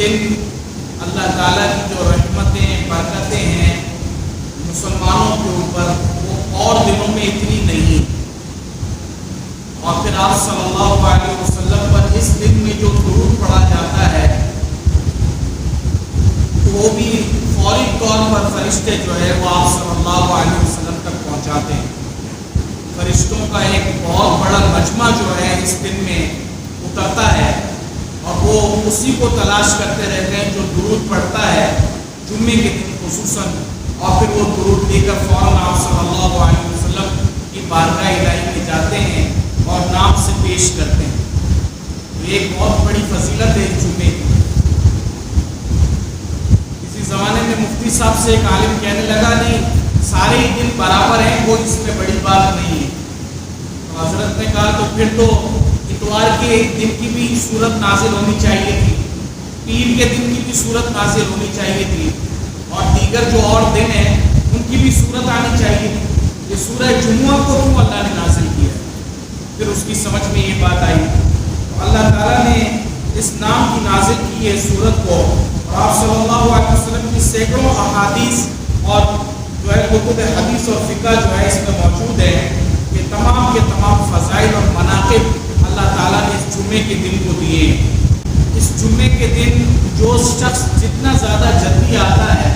دن اللہ تعالیٰ کی جو رحمتیں برکتیں ہیں مسلمانوں کے اوپر وہ اور دنوں میں اتنی نہیں. اور پھر آپ صلی اللہ علیہ وسلم پر اس دن میں جو درود پڑھا جاتا ہے وہ بھی فوری طور پر فرشتے جو ہے وہ آپ صلی اللہ علیہ وسلم تک پہنچاتے ہیں. فرشتوں کا ایک بہت بڑا مجمع جو ہے اس دن میں اترتا ہے اور وہ اسی کو تلاش کرتے رہتے ہیں جو درود پڑھتا ہے جمعے کے دن خصوصاً, اور پھر وہ درود لے کر فوراً آپ صلی اللہ علیہ وسلم کی بارگاہ الہی میں جاتے ہیں اور نام سے پیش کرتے ہیں. یہ ایک بہت بڑی فضیلت ہے جمعے کی. کسی زمانے میں مفتی صاحب سے ایک عالم کہنے لگا نہیں سارے ہی دن برابر ہیں, کوئی اس میں بڑی بات نہیں ہے. تو حضرت نے کہا تو پھر تو اتوار کے دن کی بھی صورت نازل ہونی چاہیے تھی, پیر کے دن کی بھی صورت نازل ہونی چاہیے تھی, اور دیگر جو اور دن ہیں ان کی بھی صورت آنی چاہیے تھی. یہ سورہ جمعہ کو کیوں اللہ نے نازل کیا؟ پھر اس کی سمجھ میں یہ بات آئی. تو اللہ تعالیٰ نے اس نام کی نازل کی ہے صورت کو, اور آپ صلی اللہ علیہ وسلم کی سینکڑوں احادیث اور جو ہے کتب حدیث اور فقہ جو ہے اس میں موجود ہے کہ تمام کے تمام فضائل اور مناقب اللہ تعالیٰ نے اس جمعے کے دن کو دیے. اس جمعے کے دن جو شخص جتنا زیادہ جلدی آتا ہے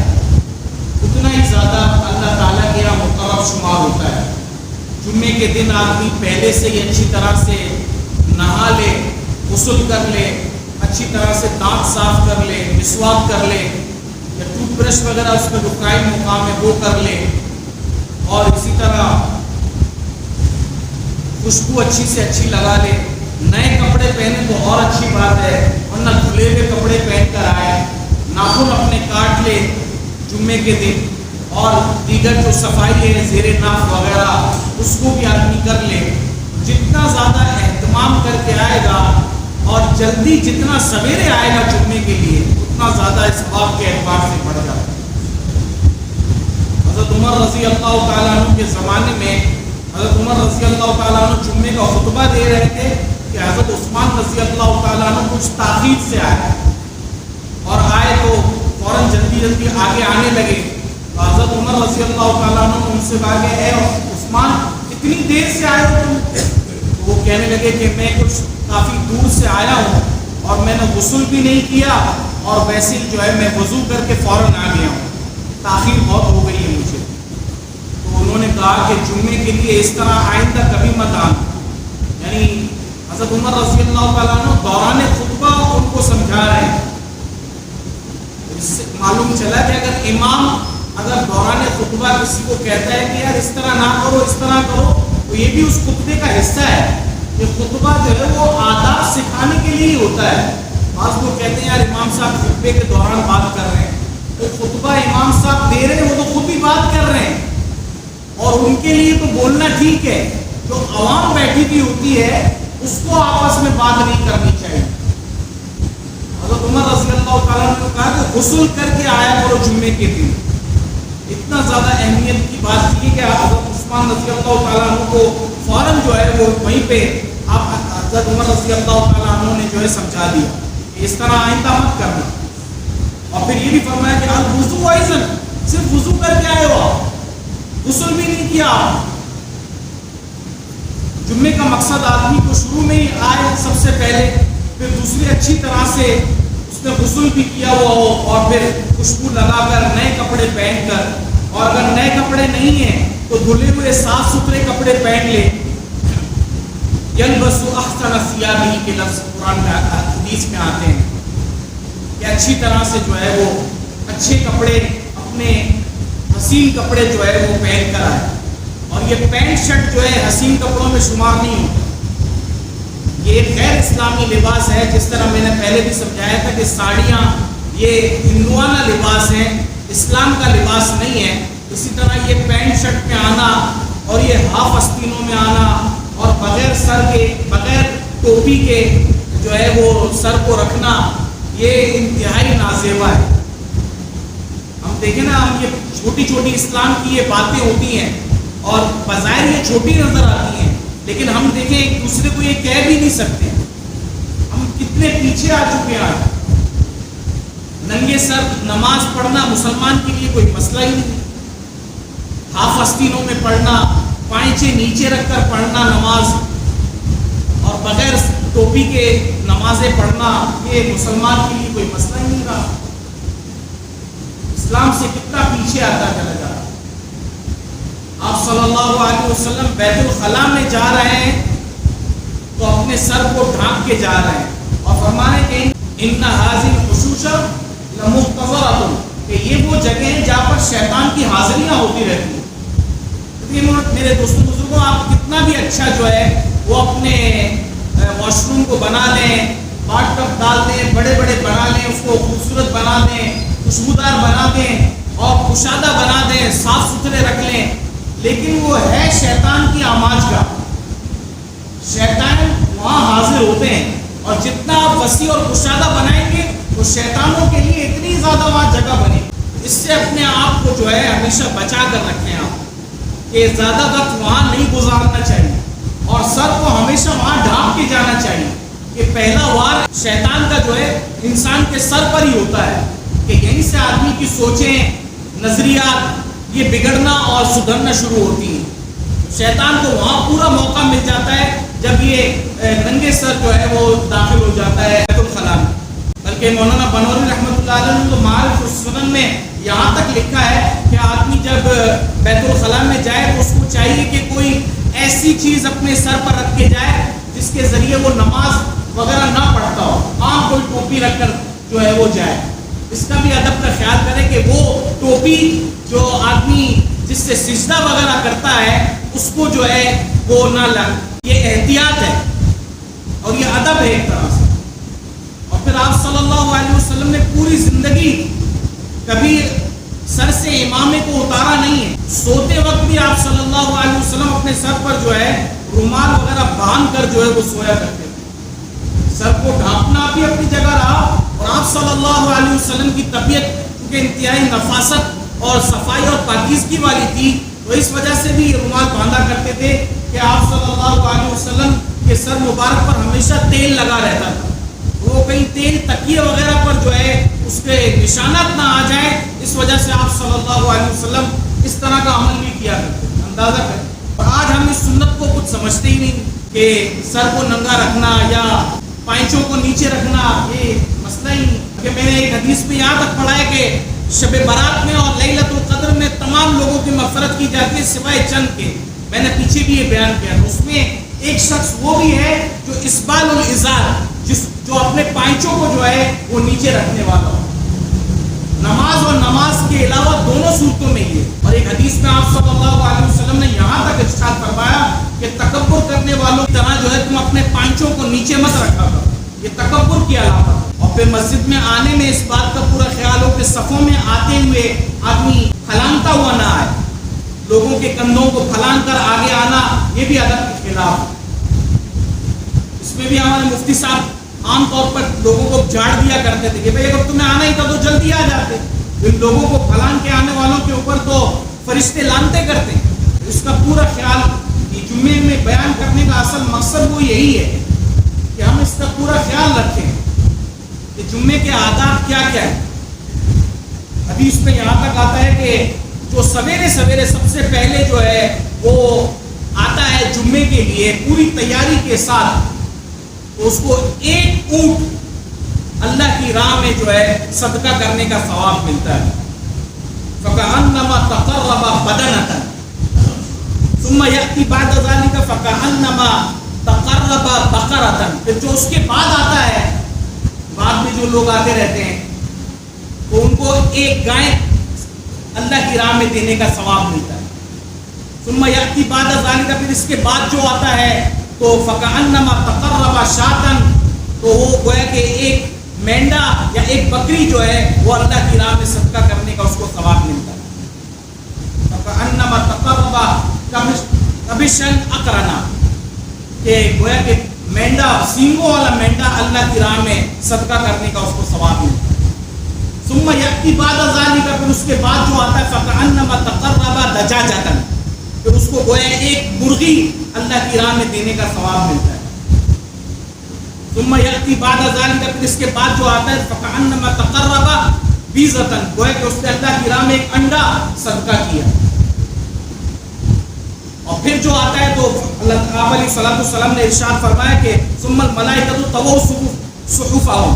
اتنا ہی زیادہ اللہ تعالیٰ کے یہاں مقرب شمار ہوتا ہے. جمعے کے دن آدمی پہلے سے ہی اچھی طرح سے نہا لے, غسل کر لے, اچھی طرح سے دانت صاف کر لے, مسواک کر لے, یا ٹوتھ برش وغیرہ اس میں جو قائم مقام ہے وہ کر لے, اور اسی طرح خوشبو اچھی سے اچھی لگا لے. نئے کپڑے پہنے تو اور اچھی بات ہے, ورنہ کھلے ہوئے کپڑے پہن کر آئے. ناخن اپنے کاٹ لے جمعے کے دن, اور دیگر جو صفائی ہے زیر ناف وغیرہ اس کو بھی آدمی کر لے. جتنا زیادہ اہتمام کر کے آئے گا اور جلدی جتنا سویرے آئے گا جمعے کے لیے اتنا زیادہ اس بات کے اعتبار سے بڑھ جاتا ہے. حضرت عمر رضی اللہ تعالیٰ عنہ کے زمانے میں حضرت عمر رضی اللہ تعالیٰ عنہ جمعے کا خطبہ دے رہے تھے کہ حضرت عثمان رضی اللہ تعالیٰ عنہ کچھ تاخیر سے آئے, اور آئے تو فوراً جلدی جلدی آگے آنے لگے. تو حضرت عمر رضی اللہ تعالیٰ عنہ ان سے کہا کہ اے عثمان اتنی دیر سے آئے ہو تم؟ تو وہ کہنے لگے کہ میں کچھ کافی دور سے آیا ہوں اور میں نے غسل بھی نہیں کیا, اور ویسے ہی جو ہے میں وضو کر کے فوراً آ گیا ہوں, تاخیر بہت ہو گئی ہے مجھے. تو انہوں نے کہا کہ جمعے کے لیے اس طرح آئندہ کبھی مت آنا. یعنی حضرت عمر رضی اللہ تعالیٰ عنہ دوران خطبہ ان کو سمجھا رہے ہیں. اس سے معلوم چلا کہ اگر امام اگر دوران خطبہ کسی کو کہتا ہے کہ یار اس طرح نہ کرو اس طرح کرو, تو یہ بھی اس خطبے کا حصہ ہے. یہ خطبہ جو ہے وہ آداب سکھانے کے لیے ہی ہوتا ہے. بعض لوگ کہتے ہیں یار امام صاحب خطبے کے دوران بات کر رہے ہیں, تو خطبہ امام صاحب دے رہے ہیں وہ تو خود ہی بات کر رہے ہیں, اور ان کے لیے تو بولنا ٹھیک ہے. جو عوام بیٹھی ہوئی ہوتی ہے اس کو آپس میں بات نہیں کرنی چاہیے. حضرت عمر رضی اللہ تعالیٰ نے کہا کہ غسل کر کے آیا کرو جمعے کے دن. اتنا زیادہ اہمیت کی بات کی کہ حضرت عثمان رضی اللہ تعالیٰ عنہ کو فوراً جو ہے وہ وہیں پہ آپ حضرت عمر رضی اللہ تعالیٰ عنہ نے جو ہے سمجھا دیا کہ اس طرح آئندہ مت کرنا. اور پھر یہ بھی فرمایا کہ الوضو ایضاً, صرف وضو کر کے آئے ہو, غسل بھی نہیں کیا. جمعے کا مقصد آدمی کو شروع میں ہی آئے سب سے پہلے, پھر دوسری اچھی طرح سے اس نے غسل بھی کیا ہوا ہو, اور پھر خوشبو لگا کر نئے کپڑے پہن کر, اور اگر نئے کپڑے نہیں ہیں تو دھلے ہوئے صاف ستھرے کپڑے پہن لے. یلبس احسن ثیابہ کے لفظ قرآن میں حدیث میں آتے ہیں کہ اچھی طرح سے جو ہے وہ اچھے کپڑے اپنے حسین کپڑے جو ہے وہ پہن کر آئے. اور یہ پینٹ شرٹ جو ہے حسین کپڑوں میں شمار نہیں ہوتا. یہ ایک غیر اسلامی لباس ہے. جس طرح میں نے پہلے بھی سمجھایا تھا کہ ساڑیاں یہ ہندوانہ لباس ہیں, اسلام کا لباس نہیں ہے. اسی طرح یہ پینٹ شرٹ میں آنا اور یہ ہاف آستینوں میں آنا اور بغیر سر کے بغیر ٹوپی کے جو ہے وہ سر کو رکھنا, یہ انتہائی نازیبا ہے. ہم دیکھیں نا, ہم یہ چھوٹی چھوٹی اسلام کی یہ باتیں ہوتی ہیں اور بظاہر یہ چھوٹی نظر آتی ہیں, لیکن ہم دیکھیں ایک دوسرے کو یہ کہہ بھی نہیں سکتے. ہم کتنے پیچھے آ چکے ہیں. ننگے سر نماز پڑھنا مسلمان کے لیے کوئی مسئلہ ہی نہیں، ہاف آستینوں میں پڑھنا، پائچے نیچے رکھ کر پڑھنا نماز، اور بغیر ٹوپی کے نمازیں پڑھنا، یہ مسلمان کے لیے کوئی مسئلہ ہی نہیں رہا۔ اسلام سے کتنا پیچھے آتا چلا جا رہا۔ آپ صلی اللہ علیہ وسلم بیت الخلاء میں جا رہے ہیں تو اپنے سر کو ڈھانپ کے جا رہے ہیں اور فرما رہے ہیں کہ ان حاضر خصوص لمحتضرۃ، کہ یہ وہ جگہ ہیں جہاں پر شیطان کی حاضریاں ہوتی رہتی ہیں۔ میرے دوستوں بزرگوں، آپ کتنا بھی اچھا جو ہے وہ اپنے واش روم کو بنا لیں، باتھ ٹب ڈال دیں، بڑے بڑے بنا لیں، اس کو خوبصورت بنا دیں، خوشبودار بنا دیں اور کشادہ بنا دیں، صاف ستھرے رکھ لیں، لیکن وہ ہے شیطان کی آماج کا۔ شیطان وہاں حاضر ہوتے ہیں، اور جتنا آپ وسیع اور کشادہ بنائیں گے تو شیطانوں کے لیے اتنی زیادہ وہاں جگہ بنے۔ اس سے اپنے آپ کو جو ہے ہمیشہ بچا کر رکھیں آپ، کہ زیادہ وقت وہاں نہیں گزارنا چاہیے، اور سر کو ہمیشہ وہاں ڈھانپ کے جانا چاہیے، کہ پہلا وار شیطان کا جو ہے انسان کے سر پر ہی ہوتا ہے، کہ یہیں سے آدمی کی سوچیں، نظریات یہ بگڑنا اور سدھرنا شروع ہوتی ہیں۔ شیطان کو وہاں پورا موقع مل جاتا ہے جب یہ ننگے سر جو ہے وہ داخل ہو جاتا ہے بیت الخلاء میں۔ بلکہ مولانا بنوری رحمۃ اللہ علیہ نے تو معارف السنن میں یہاں تک لکھا ہے کہ آدمی جب بیت الخلاء میں جائے تو اس کو چاہیے کہ کوئی ایسی چیز اپنے سر پر رکھ کے جائے جس کے ذریعے وہ نماز وغیرہ نہ پڑھتا ہو، عام کوئی ٹوپی رکھ کر جو ہے وہ جائے۔ اس کا بھی ادب کا خیال کرے کہ وہ ٹوپی جو آدمی جس سے سجدہ وغیرہ کرتا ہے اس کو جو ہے وہ نہ لگ، یہ احتیاط ہے اور یہ ادب ہے ایک طرح سے۔ اور پھر آپ صلی اللہ علیہ وسلم نے پوری زندگی کبھی سر سے امامے کو اتارا نہیں ہے۔ سوتے وقت بھی آپ صلی اللہ علیہ وسلم اپنے سر پر جو ہے رومال وغیرہ باندھ کر جو ہے وہ سویا کرتے تھے۔ سر کو ڈھانپنا بھی اپنی جگہ رہا، اور آپ صلی اللہ علیہ وسلم کی طبیعت کیونکہ انتہائی نفاست اور صفائی اور پاکیزگی والی تھی، تو اس وجہ سے بھی رومال باندھا کرتے تھے کہ آپ صلی اللہ علیہ وسلم کے سر مبارک پر ہمیشہ تیل لگا رہتا تھا، وہ کہیں تیل تکیے وغیرہ پر جو ہے اس کے نشانات نہ آ جائیں، اس وجہ سے آپ صلی اللہ علیہ وسلم اس طرح کا عمل بھی کیا کرتے تھے۔ اندازہ کریں، اور آج ہم اس سنت کو کچھ سمجھتے ہی نہیں کہ سر کو ننگا رکھنا یا پائچوں کو نیچے رکھنا یہ مسئلہ ہی نہیں۔ کہ میں نے ایک حدیث میں یہاں تک پڑھا ہے کہ شب برات میں اور لیلۃ القدر میں تمام لوگوں کی مغفرت کی جاتی ہے سوائے چند کے۔ میں نے پیچھے بھی یہ بیان کیا، اس میں ایک شخص وہ بھی ہے جو اسبال الازار، جو اپنے پائچوں کو جو ہے وہ نیچے رکھنے والا ہو۔ نماز اور نماز کے علاوہ دونوں صورتوں میں یہ، اور ایک حدیث میں آپ صلی اللہ علیہ وسلم نے یہاں تک ارشاد فرمایا کہ تکبر کرنے والوں کی طرح جو ہے تم اپنے پائچوں کو نیچے مت رکھا کرو، یہ تکبر کی علامت۔ اور پھر مسجد میں آنے میں اس بات کا پورا خیال ہو کہ صفوں میں آتے ہوئے آدمی پھلانگتا ہوا نہ آئے، لوگوں کے کندھوں کو پھلانگ کر آگے آنا یہ بھی ادب کے خلاف ہے۔ اس میں بھی ہمارے مفتی صاحب عام طور پر لوگوں کو جھاڑ دیا کرتے تھے کہ بھئی اگر تمہیں آنا ہی تھا تو جلدی آ جاتے، ان لوگوں کو پھلانگ کے آنے والوں کے اوپر تو فرشتے لانتے کرتے ہیں۔ اس کا پورا خیال یہ جمعے میں بیان کرنے کا اصل مقصد وہ یہی ہے کہ ہم اس کا پورا خیال رکھیں کہ جمعے کے آداب کیا کیا ہے۔ حدیث میں یہاں تک آتا ہے کہ جو سویرے سویرے سب سے پہلے جو ہے وہ آتا ہے جمعے کے لیے پوری تیاری کے ساتھ، تو اس کو ایک اونٹ اللہ کی راہ میں جو ہے صدقہ کرنے کا ثواب ملتا ہے۔ فَكَأَنَّمَا تَقَرَّبَ بَدَنَةً ثُمَّ يَأْتِي بَعْدَ ذَلِكَ فَكَأَنَّمَا تَقَرَّبَ بَقَرَةً۔ پھر جو اس کے بعد آتا ہے، بعد میں جو لوگ آتے رہتے ہیں تو ان کو ایک گائے اللہ کی راہ میں دینے کا ثواب ملتا ہے۔ ثُمَّ يَأْتِي بَعْدَ ذَلِكَ، پھر اس کے بعد جو آتا ہے تو فَكَأَنَّمَا تَقَرَّبَ شَاةً، تو وہ گویا کہ ایک مینڈا یا ایک بکری جو ہے وہ اللہ کی راہ میں صدقہ کرنے کا اس کو ثواب ملتا ہے۔ فَكَأَنَّمَا تَقَرَّبَ كَبِشًا أَقْرَنًا، کہ گویا کہ مینڈا، سینگوں والا مینڈا اللہ کی راہ میں صدقہ کرنے کا اس کو ثواب ملتا ہے۔ ثُمَّ يَأْتِي بَعْدَ ذَلِكَ، پھر اس کے بعد جو آتا ہے فَكَأَنَّمَا تَقَرَّبَ دَجَاجَةً، پھر اس کو گویا ایک مرغی اللہ کی راہ میں دینے کا ثواب ملتا ہے۔ ثم یأتی بعد ذلک، پھر اس کے بعد جو آتا ہے فکأنما تقرب بیضۃ، گویا کہ اس نے اللہ کی راہ میں ایک انڈا صدقہ کیا. اور پھر جو آتا ہے تو اللہ علیہ السلام نے ارشاد فرمایا کہ ثم الملائکۃ تضع صحفهم،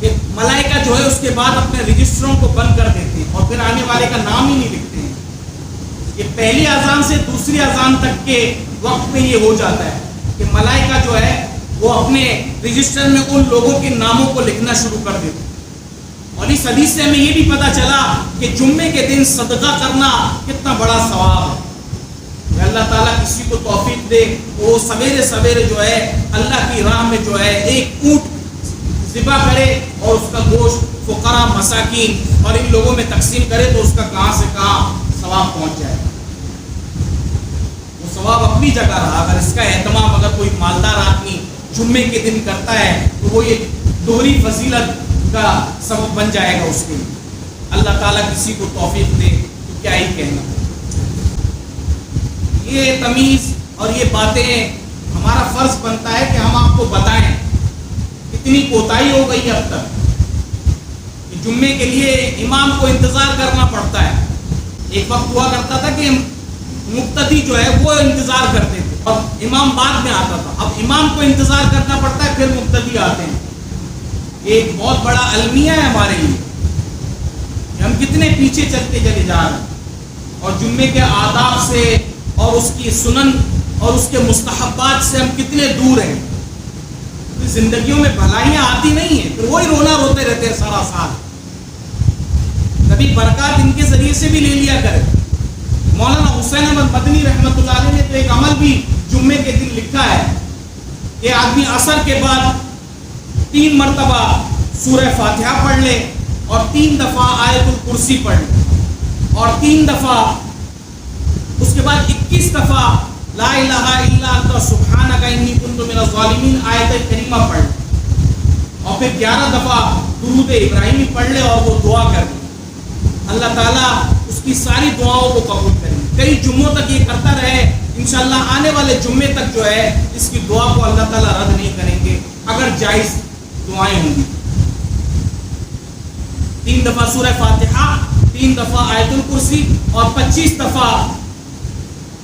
کہ ملائکہ جو ہے اس کے بعد اپنے رجسٹروں کو بند کر دیتے ہیں اور پھر آنے والے کا نام ہی نہیں لکھتے ہیں. یہ پہلی اذان سے دوسری اذان تک کے وقت میں یہ ہو جاتا ہے کہ ملائکہ جو ہے وہ اپنے رجسٹر میں ان لوگوں کے ناموں کو لکھنا شروع کر دیتے ہیں. اور اس حدیث سے ہمیں یہ بھی پتہ چلا کہ جمعے کے دن صدقہ کرنا کتنا بڑا ثواب ہے. اللہ تعالیٰ کسی کو توفیق دے وہ سویرے سویرے جو ہے اللہ کی راہ میں جو ہے ایک اونٹ ذبح کرے اور اس کا گوشت فقراء مساکین اور ان لوگوں میں تقسیم کرے تو اس کا کہاں سے کہاں ثواب پہنچ جائے. وہ ثواب اپنی جگہ رہا. اگر اس کا اہتمام اگر کوئی مالدار آدمی جمعے کے دن کرتا ہے تو وہ یہ دوہری فضیلت کا سبب بن جائے گا اس کے لیے. اللہ تعالیٰ کسی کو توفیق دے تو کیا ہی کہنا. یہ تمیز اور یہ باتیں ہمارا فرض بنتا ہے کہ ہم آپ کو بتائیں. اتنی کوتاہی ہو گئی اب تک کہ جمعے کے لیے امام کو انتظار کرنا پڑتا ہے. ایک وقت ہوا کرتا تھا کہ مقتدی جو ہے وہ انتظار کرتے تھے اور امام بعد میں آتا تھا. اب امام کو انتظار کرنا پڑتا ہے پھر مقتدی آتے ہیں. یہ ایک بہت بڑا المیہ ہے ہمارے لیے کہ ہم کتنے پیچھے چلتے چلے جا رہے ہیں اور جمعے کے آداب سے اور اس کی سنن اور اس کے مستحبات سے ہم کتنے دور ہیں. زندگیوں میں بھلائیاں آتی نہیں ہیں پھر وہی رونا روتے رہتے ہیں سارا سال. کبھی برکات ان کے ذریعے سے بھی لے لیا کرے. مولانا حسین احمد مدنی رحمۃ اللہ علیہ نے تو ایک عمل بھی جمعے کے دن لکھا ہے کہ آدمی عصر کے بعد 3 مرتبہ سورہ فاتحہ پڑھ لے اور 3 دفعہ آیت الکرسی پڑھ لے اور 3 دفعہ اس کے بعد 21 دفعہ لا الہ الا انت سبحانک انی کنت من الظالمین آیت کریمہ پڑھ لے اور پھر 11 دفعہ درود ابراہیمی پڑھ لے اور وہ دعا کر لے. اللہ تعالیٰ اس کی ساری دعاؤں کو قبول کرے. کئی جمعوں تک یہ کرتا رہے انشاءاللہ آنے والے جمعے تک جو ہے اس کی دعا کو اللہ تعالیٰ رد نہیں کریں گے اگر جائز دعائیں ہوں گی. 3 دفعہ سورہ فاتحہ، 3 دفعہ آیت الکرسی اور 25 دفعہ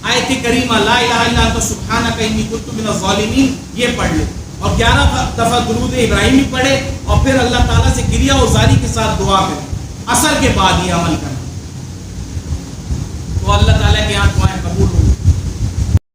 آیت کریمہ لا الہ الا انت سبحانک انی کنت من الظالمین یہ پڑھ لے اور 11 دفعہ درود ابراہیمی پڑھے اور پھر اللہ تعالیٰ سے گریہ و زاری کے ساتھ دعا کرے. عصر کے بعد یہ عمل کریں.